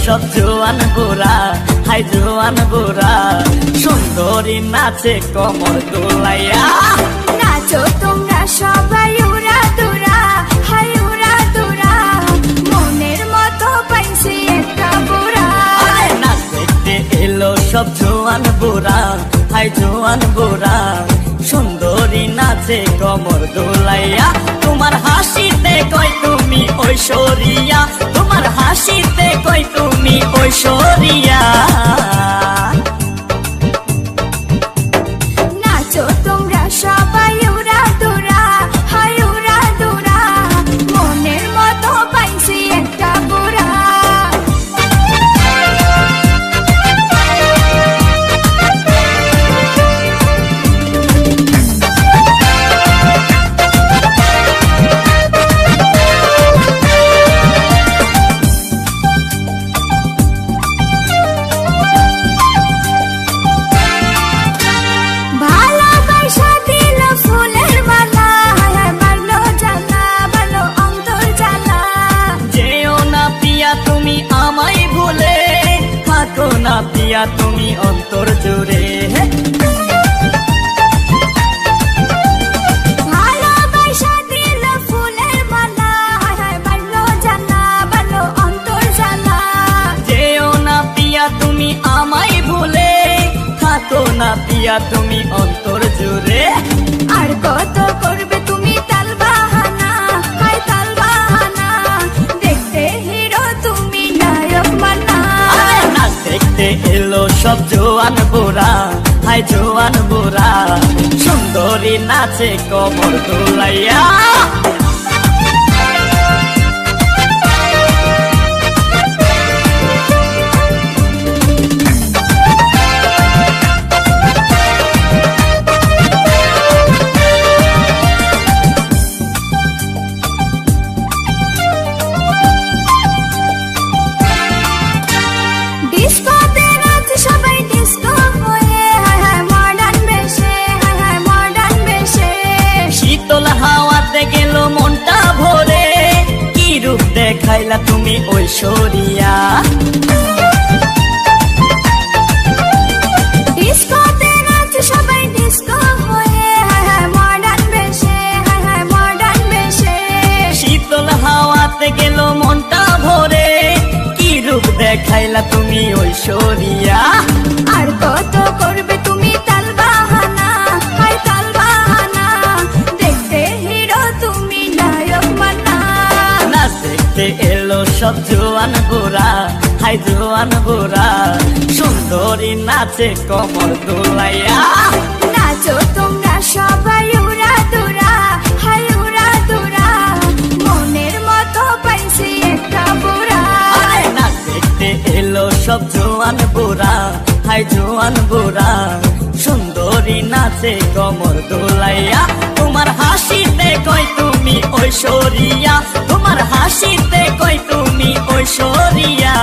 সব জোয়ান বুড়া, হাই জোয়ান বুড়া, সুন্দরী নাচে কমর দোলাইয়া। নাচো তোমরা সবাই উড়া দুরা, হাই উড়া দুরা, মনের মতো পাইছি একটা বুড়া। নাচ দেখতে এলো সব জোয়ান বুড়া, হাই জোয়ান বুড়া, সুন্দরী নাচে কমর দোলাইয়া। তোমার হাসিতে কই তুমি ঐশ্বরিয়া, তোমার হাসিতে কই তুমি ঐশ্বরিয়া। নাচো তোমরা সবাই উড়া দুরা, হাই উড়া দুরা, মনের মতো পাইছি একটা বুড়া। না পিয়া তুমি অন্তর জুড়ে, ভালোবাসা দিল ফুলের মালা, বাড়লো জানা বাড়লো অন্তর জ্বালা। যেও না পিয়া তুমি আমায় ভুলে, থাকো না পিয়া তুমি অন্তর জুড়ে। আর কত করবে তুমি তাল বাহানা, হাই তাল বাহানা, দেখতে হিরো তুমি নায়ক মানা। দেখতে এলো সব জোয়ান বুড়া, হাই জোয়ান বুড়া, সুন্দরী নাচে কমর দোলাইয়া। দেখাইলা তুমি ঐশ্বরিয়া, ডিস্কোতে নাচ সবাই ডিস্কো হয়ে, মডার্ন বেশে, মডার্ন বেশে। শীতল হাওয়াতে গেল মনটা ভরে, কি রূপ দেখাইলা তুমি ঐশ্বরিয়া। আর কত করবে তুমি তাল বাহানা, হাই তাল বাহানা, দেখতে হিরো তুমি নায়ক মানা। নাচ দেখতে এলো সব জোয়ান বুড়া, হাই জোয়ান বুড়া, সুন্দরী নাচে কমর দোলাইয়া। নাচো তোমরা সবাই উড়া দুরা, হাই উড়া দুরা, মনের মতো পাইছি একটা বুড়া। নাচ দেখতে এলো সব জোয়ান বুড়া, হাই জোয়ান বুড়া, সুন্দরী নাচে কমর দোলাইয়া। তোমার হাসিতে কই তুমি ঐশ্বরিয়া, তোমার হাসিতে কই তুমি ঐশ্বরিয়া।